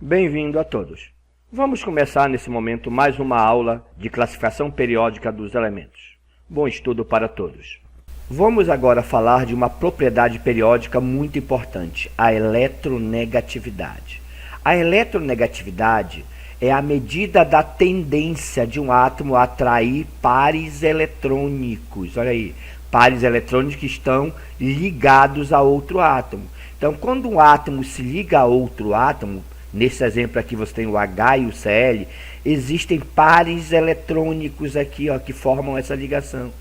Bem-vindo a todos. Vamos começar nesse momento mais uma aula de classificação periódica dos elementos. Bom estudo para todos. Vamos agora falar de uma propriedade periódica muito importante, a eletronegatividade. A eletronegatividade é a medida da tendência de um átomo a atrair pares eletrônicos. Olha aí, pares eletrônicos que estão ligados a outro átomo. Então, quando um átomo se liga a outro átomo, nesse exemplo aqui você tem o H e o Cl, existem pares eletrônicos aqui, ó, que formam essa ligação.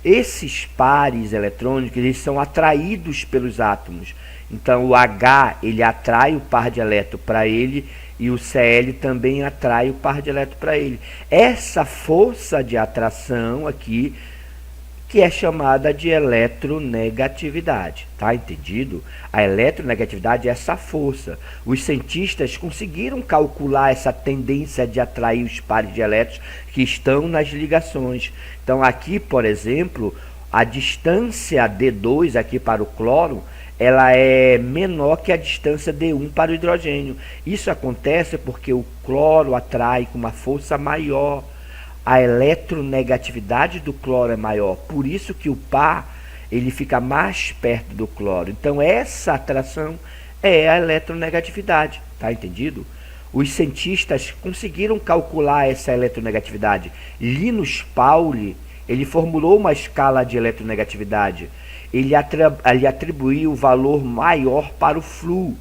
Esses pares eletrônicos, eles são atraídos pelos átomos. Então, o H, ele atrai o par de elétron para ele e o Cl também atrai o par de elétron para ele. Essa força de atração aqui, que é chamada de eletronegatividade, tá entendido? A eletronegatividade é essa força. Os cientistas conseguiram calcular essa tendência de atrair os pares de elétrons que estão nas ligações. Então aqui, por exemplo, a distância D2 aqui para o cloro, ela é menor que a distância D1 para o hidrogênio. Isso acontece porque o cloro atrai com uma força maior. A eletronegatividade do cloro é maior, por isso que o par ele fica mais perto do cloro. Então essa atração é a eletronegatividade, tá entendido? Os cientistas conseguiram calcular essa eletronegatividade. Linus Pauling, ele formulou uma escala de eletronegatividade. Ele atribuiu o valor maior para o flúor.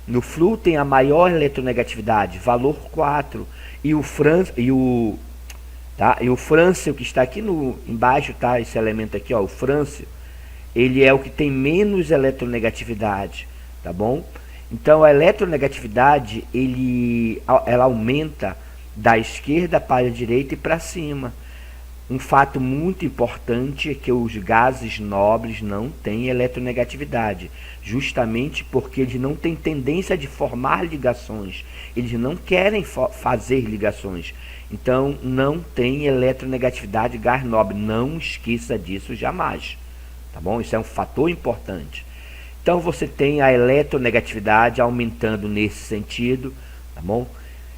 No flúor tem a maior eletronegatividade, valor 4, e o frâncio, que está aqui embaixo, tá? Esse elemento aqui, ó, o frâncio, ele é o que tem menos eletronegatividade, tá bom? Então a eletronegatividade, ela aumenta da esquerda para a direita e para cima. Um fato muito importante é que os gases nobres não têm eletronegatividade, justamente porque eles não têm tendência de formar ligações, eles não querem fazer ligações. Então, não tem eletronegatividade gás nobre. Não esqueça disso jamais. Tá bom? Isso é um fator importante. Então, você tem a eletronegatividade aumentando nesse sentido. Tá bom?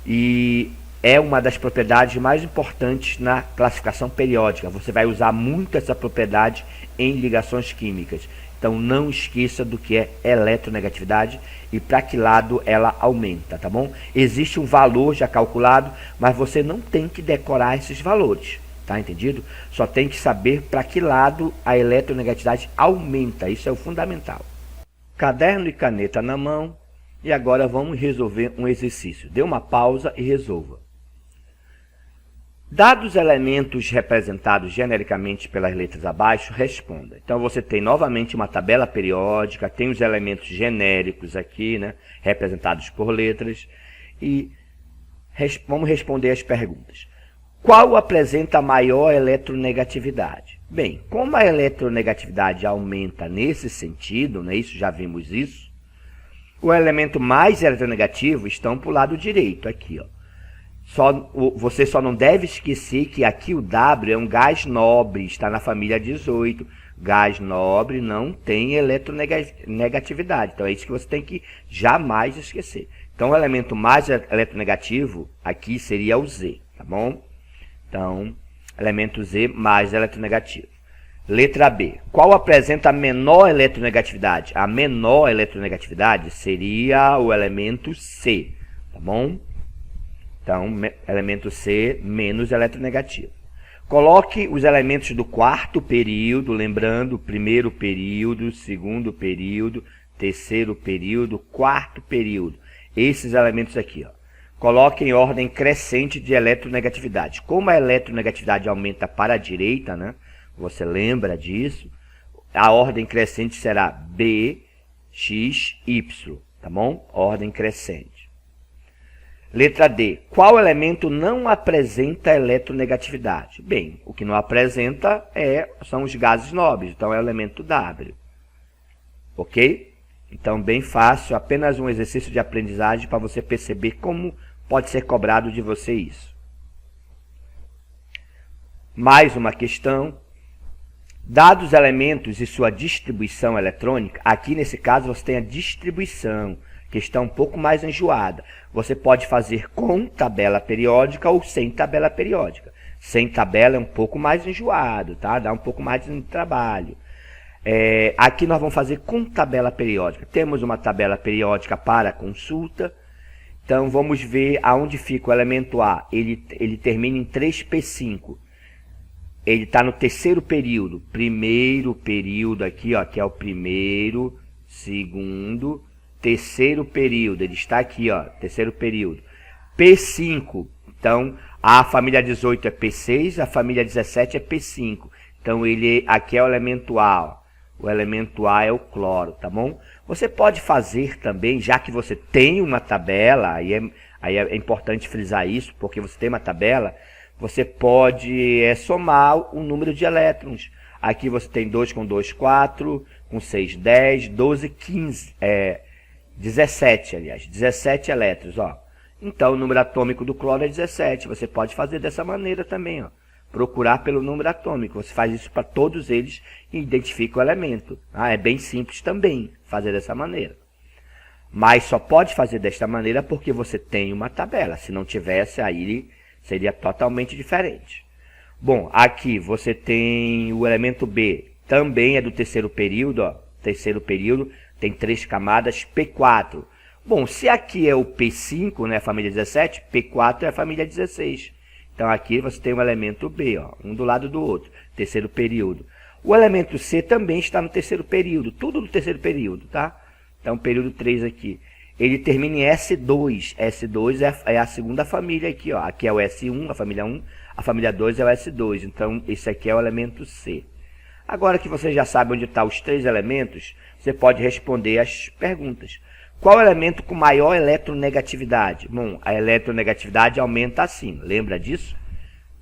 E é uma das propriedades mais importantes na classificação periódica. Você vai usar muito essa propriedade em ligações químicas. Então, não esqueça do que é eletronegatividade e para que lado ela aumenta, tá bom? Existe um valor já calculado, mas você não tem que decorar esses valores, tá entendido? Só tem que saber para que lado a eletronegatividade aumenta, isso é o fundamental. Caderno e caneta na mão e agora vamos resolver um exercício. Dê uma pausa e resolva. Dados os elementos representados genericamente pelas letras abaixo, responda. Então você tem novamente uma tabela periódica, tem os elementos genéricos aqui, né, representados por letras, e vamos responder as perguntas. Qual apresenta a maior eletronegatividade? Bem, como a eletronegatividade aumenta nesse sentido, né, já vimos isso, o elemento mais eletronegativo estão para o lado direito, aqui, ó. Você só não deve esquecer que aqui o W é um gás nobre, está na família 18. Gás nobre não tem eletronegatividade. Então é isso que você tem que jamais esquecer. Então o elemento mais eletronegativo aqui seria o Z, tá bom? Então, elemento Z mais eletronegativo. Letra B. Qual apresenta a menor eletronegatividade? A menor eletronegatividade seria o elemento C, tá bom? Então, elemento C, menos eletronegativo. Coloque os elementos do quarto período, lembrando, primeiro período, segundo período, terceiro período, quarto período. Esses elementos aqui, ó. Coloque em ordem crescente de eletronegatividade. Como a eletronegatividade aumenta para a direita, né? Você lembra disso? A ordem crescente será B, X, Y, tá bom? Ordem crescente. Letra D. Qual elemento não apresenta eletronegatividade? Bem, o que não apresenta são os gases nobres, então é o elemento W. Ok? Então, bem fácil, apenas um exercício de aprendizagem para você perceber como pode ser cobrado de você isso. Mais uma questão. Dados os elementos e sua distribuição eletrônica, aqui nesse caso você tem a distribuição, questão um pouco mais enjoada. Você pode fazer com tabela periódica ou sem tabela periódica. Sem tabela é um pouco mais enjoado, tá? Dá um pouco mais de trabalho. Aqui nós vamos fazer com tabela periódica. Temos uma tabela periódica para consulta. Então vamos ver aonde fica o elemento A. Ele termina em 3P5. Ele está no terceiro período. Primeiro período aqui, ó, que é o primeiro, segundo, terceiro período. Ele está aqui, ó, terceiro período. P5. Então a família 18 é P6, a família 17 é P5. Então aqui é o elemento A, ó. O elemento A é o cloro, tá bom? Você pode fazer também, já que você tem uma tabela, aí é importante frisar isso, porque você tem uma tabela, você pode somar o número de elétrons. Aqui você tem 2 com 2, 4, com 6, 10, 12, 15, 17, aliás, 17 elétrons, ó. Então o número atômico do cloro é 17, você pode fazer dessa maneira também, ó. Procurar pelo número atômico. Você faz isso para todos eles e identifica o elemento. É bem simples também fazer dessa maneira. Mas só pode fazer desta maneira porque você tem uma tabela. Se não tivesse, aí seria totalmente diferente. Bom, aqui você tem o elemento B. Também é do terceiro período. Ó. Terceiro período tem 3 camadas, P4. Bom, se aqui é o P5, né, a família 17, P4 é a família 16. Então aqui você tem o elemento B, ó, um do lado do outro, terceiro período. O elemento C também está no terceiro período, tudo no terceiro período, tá? Então período 3 aqui. Ele termina em S2. S2 é a segunda família aqui, ó. Aqui é o S1, a família 1, a família 2 é o S2. Então esse aqui é o elemento C. Agora que você já sabe onde estão os 3 elementos, você pode responder as perguntas. Qual elemento com maior eletronegatividade? Bom, a eletronegatividade aumenta assim, lembra disso?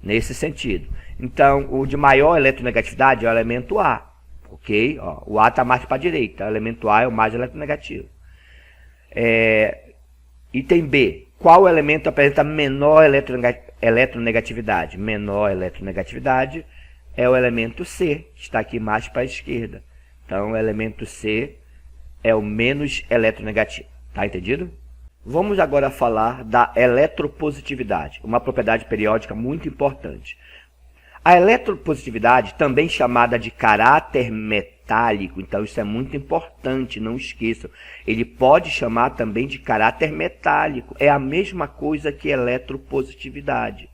Nesse sentido. Então, o de maior eletronegatividade é o elemento A, ok? Ó, o A está mais para a direita, o elemento A é o mais eletronegativo. Item B, qual elemento apresenta menor eletronegatividade? Menor eletronegatividade é o elemento C, que está aqui mais para a esquerda. Então, o elemento C é o menos eletronegativo, tá entendido? Vamos agora falar da eletropositividade, uma propriedade periódica muito importante. A eletropositividade, também chamada de caráter metálico, então isso é muito importante, não esqueçam. Ele pode chamar também de caráter metálico, é a mesma coisa que eletropositividade.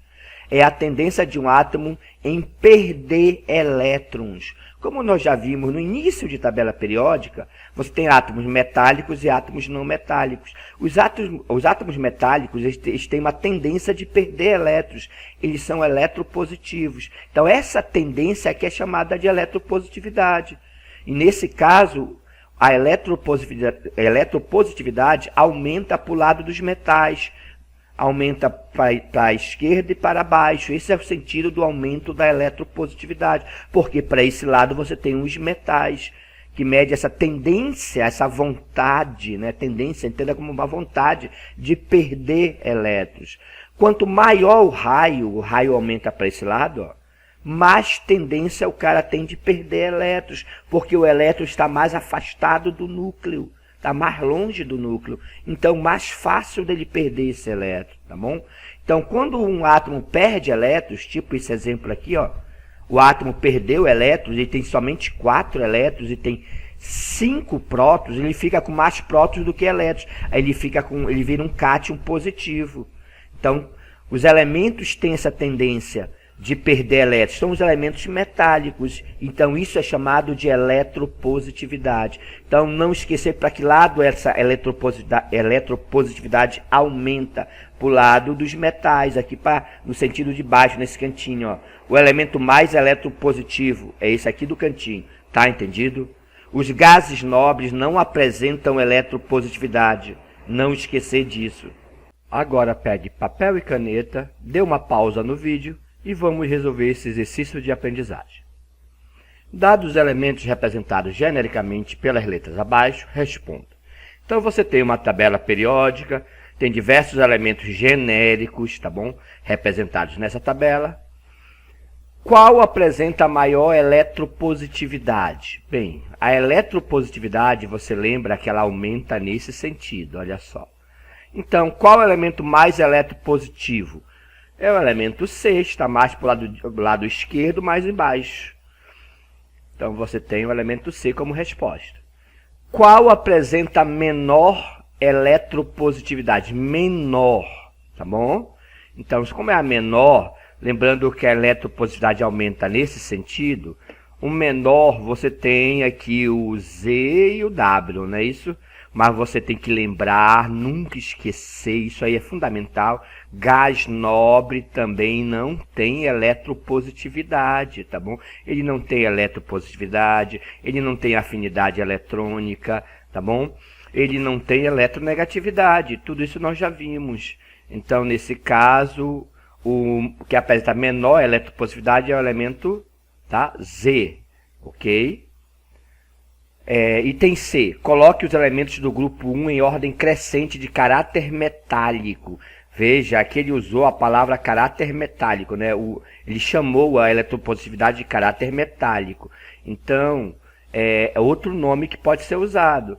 É a tendência de um átomo em perder elétrons. Como nós já vimos no início de tabela periódica, você tem átomos metálicos e átomos não metálicos. Os átomos metálicos eles têm uma tendência de perder elétrons. Eles são eletropositivos. Então, essa tendência aqui é chamada de eletropositividade. E, nesse caso, a eletropositividade aumenta para o lado dos metais. Aumenta para a esquerda e para baixo. Esse é o sentido do aumento da eletropositividade, porque para esse lado você tem os metais, que mede essa tendência, essa vontade, né? Tendência, entenda como uma vontade de perder elétrons. Quanto maior o raio aumenta para esse lado, ó, mais tendência o cara tem de perder elétrons, porque o elétron está mais afastado do núcleo. Está mais longe do núcleo, então mais fácil dele perder esse elétron, tá bom? Então, quando um átomo perde elétrons, tipo esse exemplo aqui, ó, o átomo perdeu elétrons, ele tem somente 4 elétrons e tem 5 prótons, ele fica com mais prótons do que elétrons, aí ele vira um cátion positivo. Então, os elementos têm essa tendência de perder elétrons, são os elementos metálicos, então isso é chamado de eletropositividade. Então não esquecer para que lado essa eletropositividade aumenta, para o lado dos metais, aqui no sentido de baixo, nesse cantinho, ó. O elemento mais eletropositivo é esse aqui do cantinho, tá entendido? Os gases nobres não apresentam eletropositividade, não esquecer disso. Agora pegue papel e caneta, dê uma pausa no vídeo e vamos resolver esse exercício de aprendizagem. Dados os elementos representados genericamente pelas letras abaixo, responda. Então você tem uma tabela periódica, tem diversos elementos genéricos, tá bom? Representados nessa tabela. Qual apresenta maior eletropositividade? Bem, a eletropositividade, você lembra que ela aumenta nesse sentido, olha só. Então, qual é o elemento mais eletropositivo? É o elemento C, está mais para o lado esquerdo, mais embaixo. Então, você tem o elemento C como resposta. Qual apresenta menor eletropositividade? Menor, tá bom? Então, como é a menor, lembrando que a eletropositividade aumenta nesse sentido, o menor você tem aqui o Z e o W, não é isso? Mas você tem que lembrar, nunca esquecer, isso aí é fundamental. Gás nobre também não tem eletropositividade, tá bom? Ele não tem eletropositividade, ele não tem afinidade eletrônica, tá bom? Ele não tem eletronegatividade, tudo isso nós já vimos. Então, nesse caso, o que apresenta menor eletropositividade é o elemento, tá? Z, ok? Item C. Coloque os elementos do grupo 1 em ordem crescente de caráter metálico. Veja, aqui ele usou a palavra caráter metálico, né? Ele chamou a eletropositividade de caráter metálico. Então, é outro nome que pode ser usado.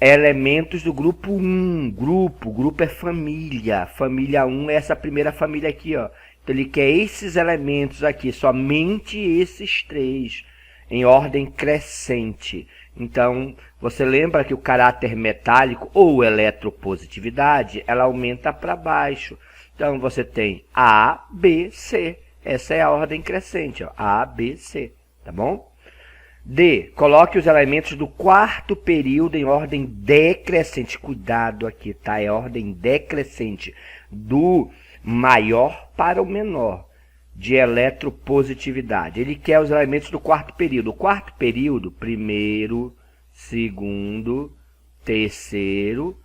Elementos do grupo 1. Grupo é família. Família 1 é essa primeira família aqui, ó. Então, ele quer esses elementos aqui, somente esses três, em ordem crescente. Então, você lembra que o caráter metálico ou eletropositividade, ela aumenta para baixo. Então, você tem A, B, C. Essa é a ordem crescente, ó. A, B, C, tá bom? D. Coloque os elementos do quarto período em ordem decrescente. Cuidado aqui, tá? É ordem decrescente. Do maior para o menor de eletropositividade. Ele quer os elementos do quarto período. O quarto período, primeiro, segundo, terceiro,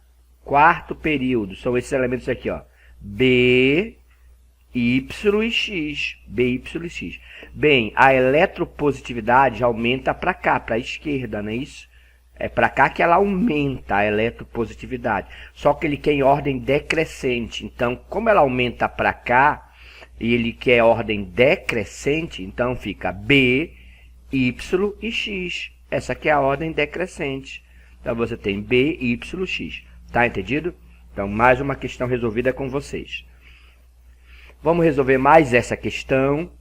quarto período. São esses elementos aqui, ó. B, Y e X. B, Y e X. Bem, a eletropositividade aumenta para cá, para a esquerda, não é isso? É para cá que ela aumenta a eletropositividade. Só que ele quer em ordem decrescente. Então, como ela aumenta para cá, e ele quer ordem decrescente, então fica B, Y e X. Essa aqui é a ordem decrescente. Então, você tem B, Y, X. Tá entendido? Então, mais uma questão resolvida com vocês. Vamos resolver mais essa questão.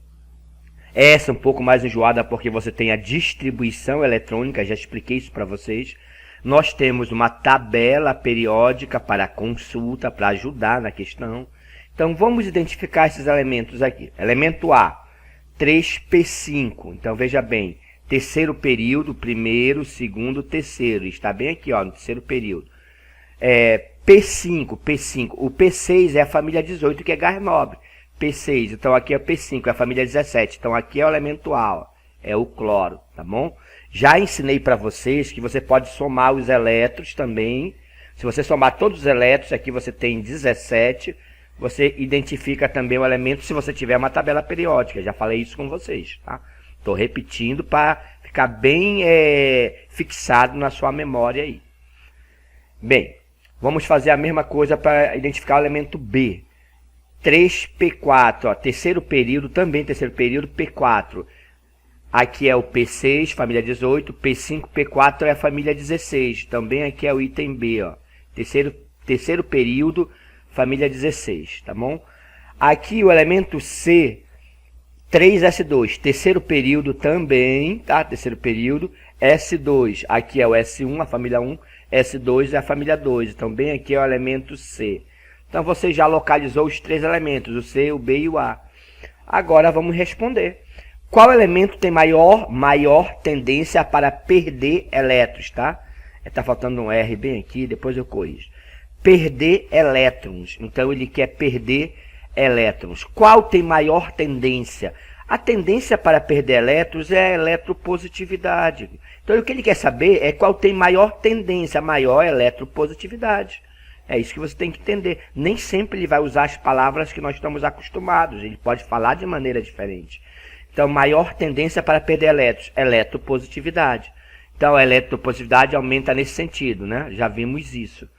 Essa um pouco mais enjoada porque você tem a distribuição eletrônica, já expliquei isso para vocês. Nós temos uma tabela periódica para consulta, para ajudar na questão. Então, vamos identificar esses elementos aqui. Elemento A, 3P5. Então, veja bem, terceiro período, primeiro, segundo, terceiro. Está bem aqui, ó, no terceiro período. P5. O P6 é a família 18, que é gás nobre. P6, então aqui é P5, é a família 17. Então, aqui é o elemento A, ó, é o cloro, tá bom? Já ensinei para vocês que você pode somar os elétrons também. Se você somar todos os elétrons, aqui você tem 17. Você identifica também o elemento se você tiver uma tabela periódica. Já falei isso com vocês, tá? Estou repetindo para ficar bem fixado na sua memória aí. Bem, vamos fazer a mesma coisa para identificar o elemento B. 3P4, ó, terceiro período, também terceiro período, P4. Aqui é o P6, família 18, P5, P4 é a família 16. Também aqui é o item B, ó. Terceiro período, família 16, tá bom? Aqui o elemento C, 3S2, terceiro período também, tá? Terceiro período, S2, aqui é o S1, a família 1, S2 é a família 2, então bem aqui é o elemento C. Então você já localizou os três elementos, o C, o B e o A. Agora vamos responder. Qual elemento tem maior tendência para perder elétrons, tá? Tá faltando um R bem aqui, depois eu corrijo. Perder elétrons. Então, ele quer perder elétrons. Qual tem maior tendência? A tendência para perder elétrons é a eletropositividade. Então, o que ele quer saber é qual tem maior tendência, maior eletropositividade. É isso que você tem que entender. Nem sempre ele vai usar as palavras que nós estamos acostumados. Ele pode falar de maneira diferente. Então, maior tendência para perder elétrons, eletropositividade. Então, a eletropositividade aumenta nesse sentido, né? Já vimos isso.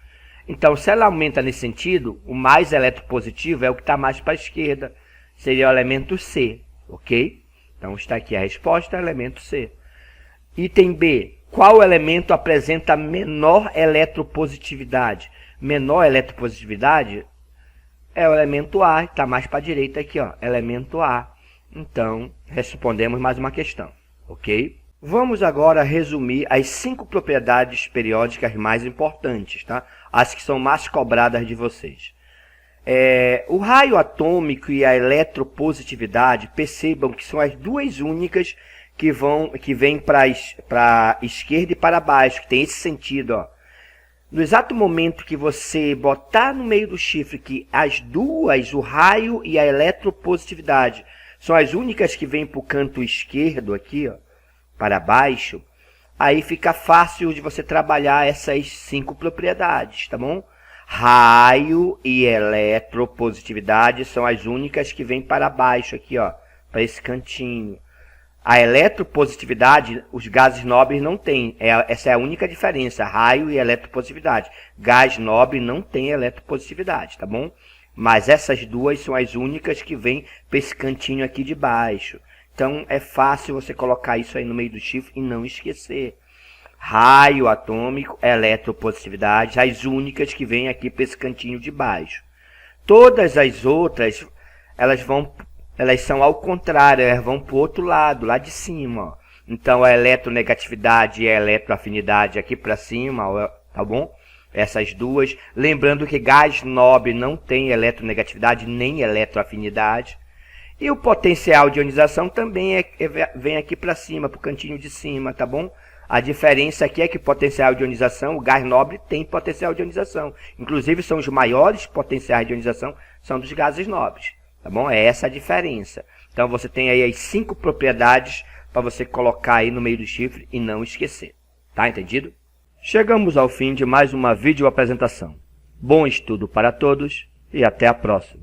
Então, se ela aumenta nesse sentido, o mais eletropositivo é o que está mais para a esquerda. Seria o elemento C, ok? Então está aqui a resposta, elemento C. Item B. Qual elemento apresenta menor eletropositividade? Menor eletropositividade é o elemento A, está mais para a direita aqui, ó, elemento A. Então, respondemos mais uma questão, ok? Vamos agora resumir as 5 propriedades periódicas mais importantes, tá? As que são mais cobradas de vocês. O raio atômico e a eletropositividade, percebam que são as duas únicas que vêm para a esquerda e para baixo, que tem esse sentido, ó. No exato momento que você botar no meio do chifre que as duas, o raio e a eletropositividade, são as únicas que vêm para o canto esquerdo aqui, ó, para baixo, aí fica fácil de você trabalhar essas 5 propriedades, tá bom? Raio e eletropositividade são as únicas que vêm para baixo aqui, ó, para esse cantinho. A eletropositividade, os gases nobres não têm. Essa é a única diferença, raio e eletropositividade. Gás nobre não tem eletropositividade, tá bom? Mas essas duas são as únicas que vêm para esse cantinho aqui de baixo. Então, é fácil você colocar isso aí no meio do chifre e não esquecer. Raio atômico, eletropositividade, as únicas que vêm aqui para esse cantinho de baixo. Todas as outras, elas são ao contrário, elas vão para o outro lado, lá de cima, ó. Então, a eletronegatividade e a eletroafinidade aqui para cima, ó, tá bom? Essas duas. Lembrando que gás nobre não tem eletronegatividade nem eletroafinidade. E o potencial de ionização também vem aqui para cima, para o cantinho de cima, tá bom? A diferença aqui é que o potencial de ionização, o gás nobre tem potencial de ionização. Inclusive, são os maiores potenciais de ionização, são dos gases nobres. Tá bom? É essa a diferença. Então, você tem aí as 5 propriedades para você colocar aí no meio do chifre e não esquecer. Tá entendido? Chegamos ao fim de mais uma vídeo apresentação. Bom estudo para todos e até a próxima.